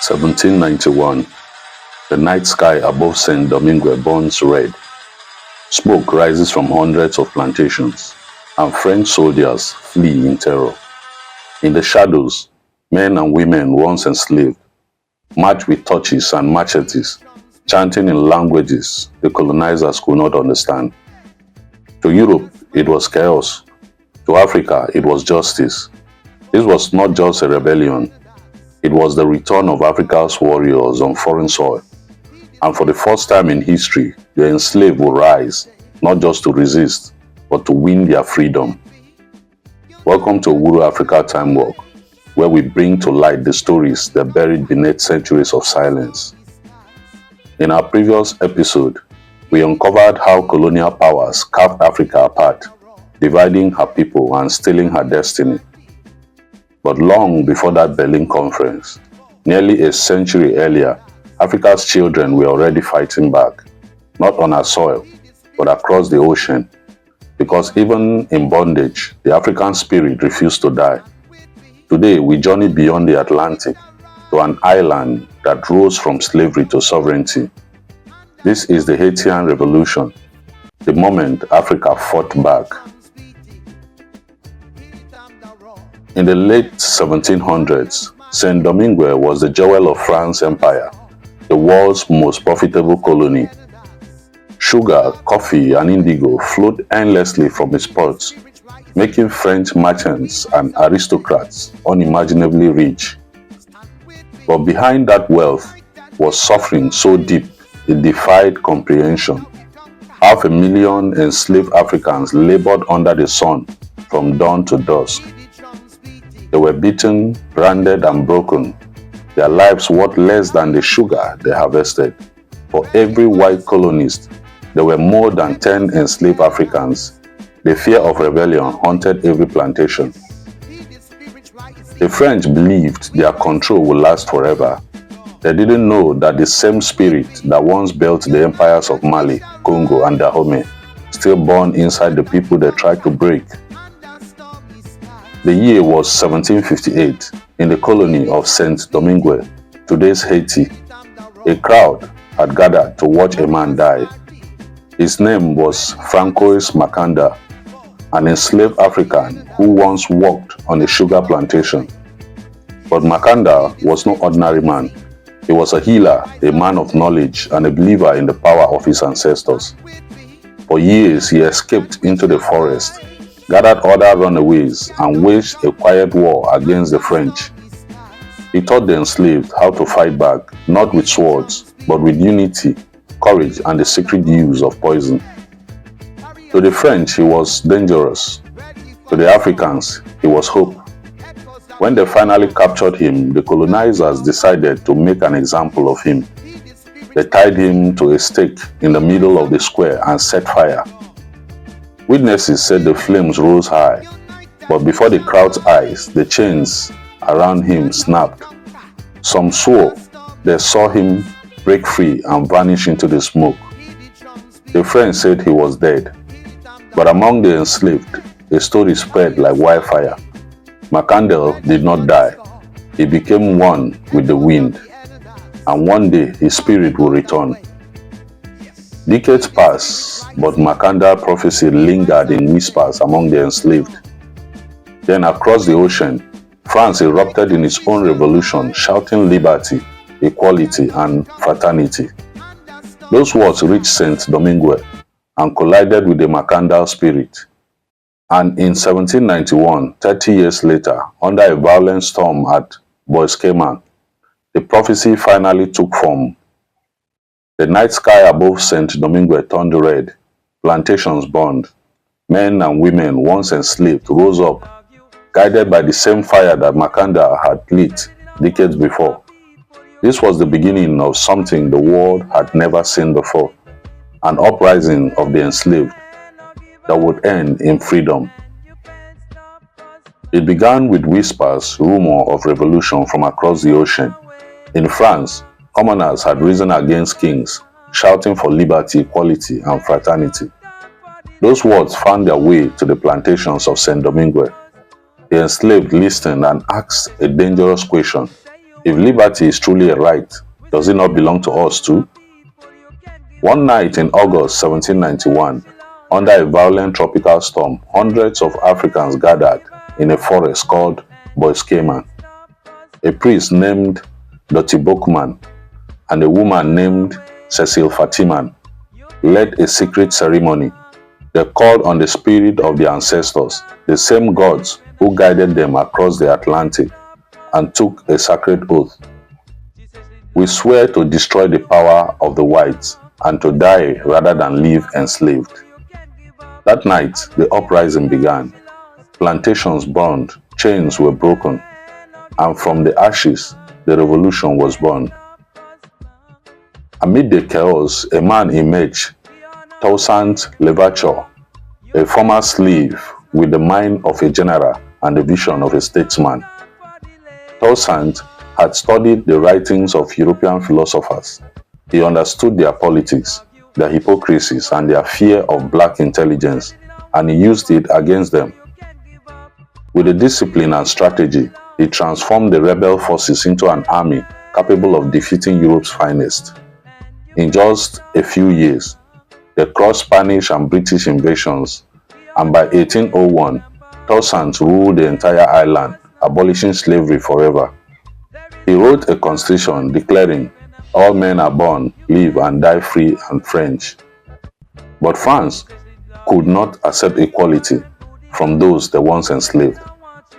1791. The night sky above Saint Domingue burns red. Smoke rises from hundreds of plantations, and French soldiers flee in terror. In the shadows, men and women once enslaved march with torches and machetes, chanting in languages the colonizers could not understand. To Europe, it was chaos. To Africa, it was justice. This was not just a rebellion, it was the return of Africa's warriors on foreign soil. And for the first time in history, the enslaved will rise, not just to resist, but to win their freedom. Welcome to Uhuru Afrika-Timewalk, where we bring to light the stories that buried beneath centuries of silence. In our previous episode, we uncovered how colonial powers carved Africa apart, dividing her people and stealing her destiny. But long before that Berlin Conference, nearly a century earlier, Africa's children were already fighting back, not on our soil, but across the ocean. Because even in bondage, the African spirit refused to die. Today, we journey beyond the Atlantic to an island that rose from slavery to sovereignty. This is the Haitian Revolution, the moment Africa fought back. In the late 1700s, Saint Domingue was the jewel of France Empire, the world's most profitable colony. Sugar, coffee, and indigo flowed endlessly from its ports, making French merchants and aristocrats unimaginably rich. But behind that wealth was suffering so deep it defied comprehension. 500,000 enslaved Africans labored under the sun from dawn to dusk. They were beaten, branded, and broken, their lives worth less than the sugar they harvested. For every white colonist, there were more than 10 enslaved Africans. The fear of rebellion haunted every plantation. The French believed their control would last forever. They didn't know that the same spirit that once built the empires of Mali, Congo, and Dahomey still burned inside the people they tried to break. The year was 1758 in the colony of Saint Domingue, today's Haiti. A crowd had gathered to watch a man die. His name was Francois Makandal, an enslaved African who once worked on a sugar plantation. But Makandal was no ordinary man. He was a healer, a man of knowledge, and a believer in the power of his ancestors. For years, he escaped into the forest, gathered other runaways, and waged a quiet war against the French. He taught the enslaved how to fight back, not with swords, but with unity, courage, and the secret use of poison. To the French, he was dangerous. To the Africans, he was hope. When they finally captured him, the colonizers decided to make an example of him. They tied him to a stake in the middle of the square and set fire. Witnesses said the flames rose high, but before the crowd's eyes, the chains around him snapped. Some swore they saw him break free and vanish into the smoke. The French said he was dead, but among the enslaved, a story spread like wildfire. Makandal did not die. He became one with the wind, and one day his spirit will return. Decades passed, but Makandal prophecy lingered in whispers among the enslaved. Then across the ocean, France erupted in its own revolution, shouting liberty, equality, and fraternity. Those words reached Saint Domingue and collided with the Makandal spirit. And in 1791, 30 years later, under a violent storm at Boiscayman, the prophecy finally took form. The night sky above Saint Domingue turned red, plantations burned. Men and women once enslaved rose up, guided by the same fire that Makandal had lit decades before. This was the beginning of something the world had never seen before, an uprising of the enslaved that would end in freedom. It began with whispers, rumor of revolution from across the ocean. In France, commoners had risen against kings, shouting for liberty, equality, and fraternity. Those words found their way to the plantations of Saint Domingue. The enslaved listened and asked a dangerous question. If liberty is truly a right, does it not belong to us too? One night in August 1791, under a violent tropical storm, hundreds of Africans gathered in a forest called Boiskeman. A priest named Doti Bokman and a woman named Cecile Fatiman led a secret ceremony. They called on the spirit of their ancestors, the same gods who guided them across the Atlantic, and took a sacred oath. We swear to destroy the power of the whites and to die rather than live enslaved. That night, the uprising began. Plantations burned, chains were broken, and from the ashes, the revolution was born. Amid the chaos, a man emerged, Toussaint Louverture, a former slave with the mind of a general and the vision of a statesman. Toussaint had studied the writings of European philosophers. He understood their politics, their hypocrisies, and their fear of black intelligence, and he used it against them. With the discipline and strategy, he transformed the rebel forces into an army capable of defeating Europe's finest. In just a few years, they crossed Spanish and British invasions, and by 1801, Toussaint ruled the entire island, abolishing slavery forever. He wrote a constitution declaring, "All men are born, live and die free and French." But France could not accept equality from those they once enslaved.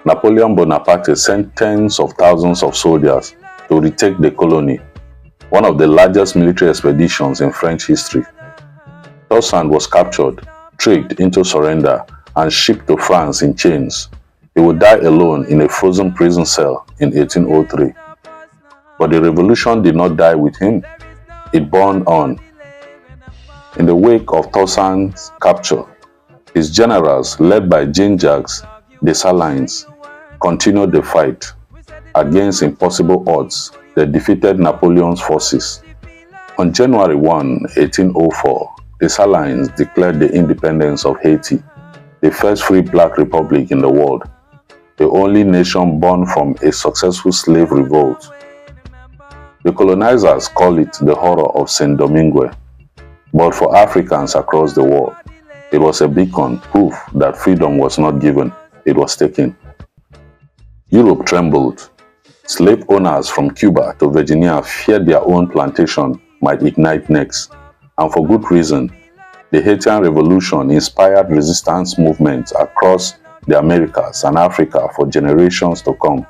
Napoleon Bonaparte sent tens of thousands of soldiers to retake the colony, one of the largest military expeditions in French history. Toussaint was captured, tricked into surrender, and shipped to France in chains. He would die alone in a frozen prison cell in 1803. But the revolution did not die with him. It burned on. In the wake of Toussaint's capture, his generals, led by Jean-Jacques Dessalines, continued the fight. Against impossible odds, they defeated Napoleon's forces. On January 1, 1804, Dessalines declared the independence of Haiti, the first free black republic in the world, the only nation born from a successful slave revolt. The colonizers call it the horror of Saint Domingue, but for Africans across the world, it was a beacon, proof that freedom was not given, it was taken. Europe trembled. Slave owners from Cuba to Virginia feared their own plantation might ignite next, and for good reason. The Haitian Revolution inspired resistance movements across the Americas and Africa for generations to come.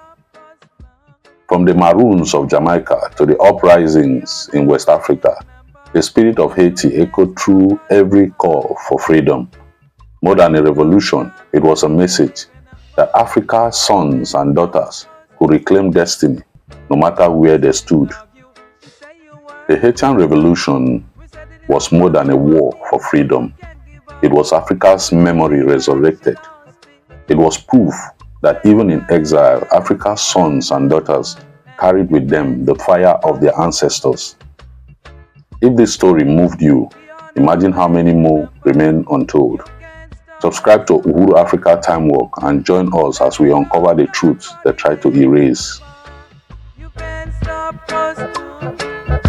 From the Maroons of Jamaica to the uprisings in West Africa, the spirit of Haiti echoed through every call for freedom. More than a revolution, it was a message that Africa's sons and daughters could reclaim destiny, no matter where they stood. The Haitian Revolution was more than a war for freedom. It was Africa's memory resurrected. It was proof that even in exile, Africa's sons and daughters carried with them the fire of their ancestors. If this story moved you, imagine how many more remain untold. Subscribe to Uhuru Afrika-Timewalk and join us as we uncover the truths they try to erase. You can't stop us.